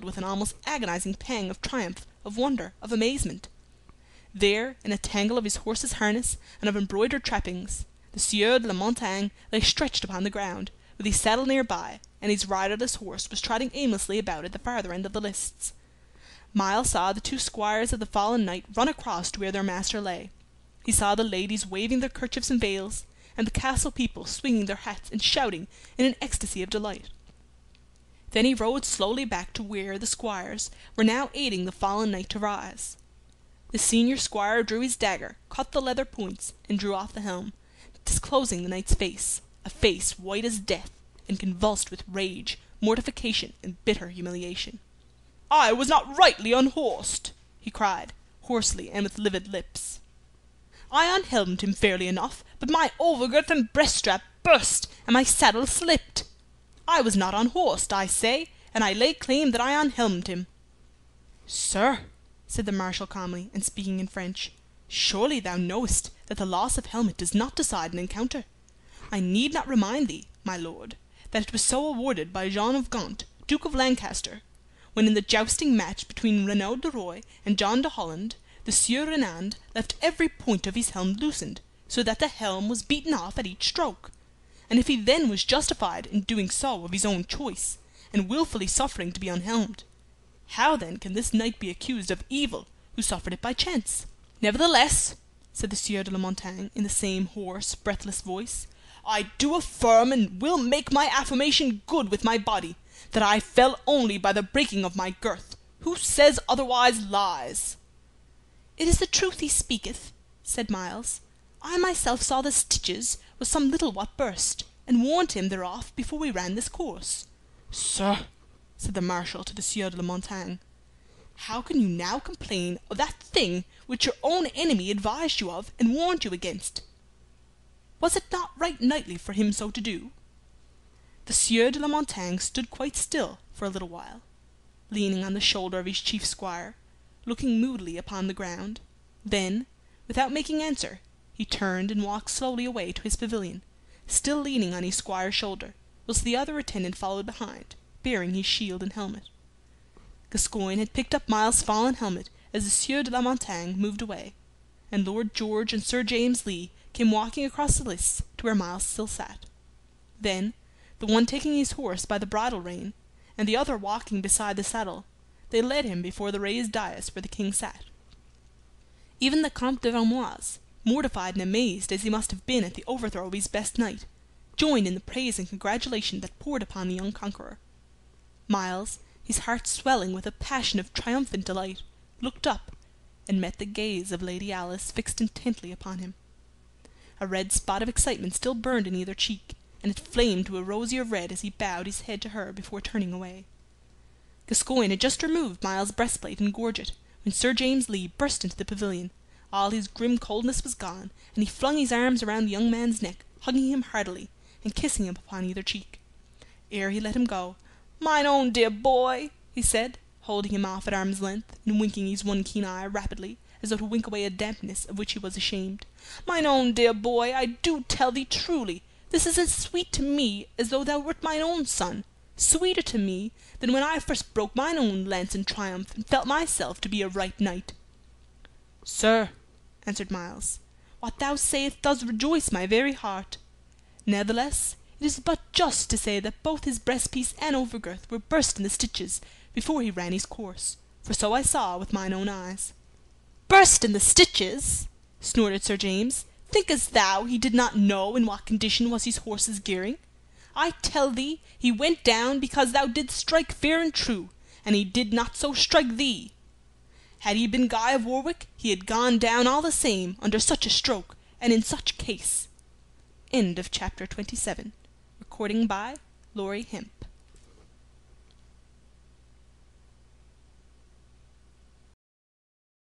mingled with an almost agonizing pang of triumph, of wonder, of amazement. There, in a tangle of his horse's harness and of embroidered trappings, the Sieur de la Montaigne lay stretched upon the ground, with his saddle near by, and his riderless horse was trotting aimlessly about at the farther end of the lists. Myles saw the two squires of the fallen knight run across to where their master lay. He saw the ladies waving their kerchiefs and veils, and the castle people swinging their hats and shouting in an ecstasy of delight. Then he rode slowly back to where the squires were now aiding the fallen knight to rise. The senior squire drew his dagger, cut the leather points, and drew off the helm, disclosing the knight's face, a face white as death, and convulsed with rage, mortification, and bitter humiliation. "I was not rightly unhorsed," he cried, hoarsely and with livid lips. "I unhelmed him fairly enough, but my overgirth and breast-strap burst, and my saddle slipped. I was not unhorsed, I say, and I lay claim that I unhelmed him." "Sir," said the Marshal calmly, and speaking in French, "surely thou knowest that the loss of helmet does not decide an encounter. I need not remind thee, my lord, that it was so awarded by John of Gaunt, Duke of Lancaster, when in the jousting match between Renaud de Roye and John de Holland, the Sieur Renand left every point of his helm loosened, so that the helm was beaten off at each stroke. And if he then was justified in doing so of his own choice, and wilfully suffering to be unhelmed, how then can this knight be accused of evil who suffered it by chance? Nevertheless," said the Sieur de la Montaigne in the same hoarse, breathless voice, "I do affirm and will make my affirmation good with my body, that I fell only by the breaking of my girth. Who says otherwise lies." "It is the truth he speaketh," said Myles. "I myself saw the stitches was some little what burst, and warned him thereof before we ran this course." "Sir," said the Marshal to the Sieur de la Montaigne, "how can you now complain of that thing which your own enemy advised you of and warned you against? Was it not right knightly for him so to do?" The Sieur de la Montaigne stood quite still for a little while, leaning on the shoulder of his chief squire, looking moodily upon the ground. Then, without making answer, he turned and walked slowly away to his pavilion, still leaning on his squire's shoulder, whilst the other attendant followed behind, bearing his shield and helmet. Gascoyne had picked up Myles's fallen helmet as the Sieur de la Montaigne moved away, and Lord George and Sir James Lee came walking across the lists to where Myles still sat. Then, the one taking his horse by the bridle rein, and the other walking beside the saddle, they led him before the raised dais where the King sat. Even the Comte de Vermoise, mortified and amazed as he must have been at the overthrow of his best knight, joined in the praise and congratulation that poured upon the young conqueror. Myles, his heart swelling with a passion of triumphant delight, looked up and met the gaze of Lady Alice fixed intently upon him. A red spot of excitement still burned in either cheek, and it flamed to a rosier red as he bowed his head to her before turning away. Gascoyne had just removed Myles's breastplate and gorget when Sir James Lee burst into the pavilion. All his grim coldness was gone, and he flung his arms around the young man's neck, hugging him heartily, and kissing him upon either cheek. Ere he let him go, "Mine own dear boy," he said, holding him off at arm's length, and winking his one keen eye rapidly, as though to wink away a dampness of which he was ashamed. "Mine own dear boy, I do tell thee truly, this is as sweet to me as though thou wert mine own son, sweeter to me than when I first broke mine own lance in triumph, and felt myself to be a right knight." "Sir," answered Myles, "what thou sayest does rejoice my very heart. Nevertheless, it is but just to say that both his breastpiece and overgirth were burst in the stitches before he ran his course, for so I saw with mine own eyes." "Burst in the stitches!" snorted Sir James. "Thinkest thou he did not know in what condition was his horse's gearing? I tell thee he went down because thou didst strike fair and true, and he did not so strike thee. Had he been Guy of Warwick, he had gone down all the same under such a stroke and in such case." End of chapter 27. Recording by Laurie Hemp.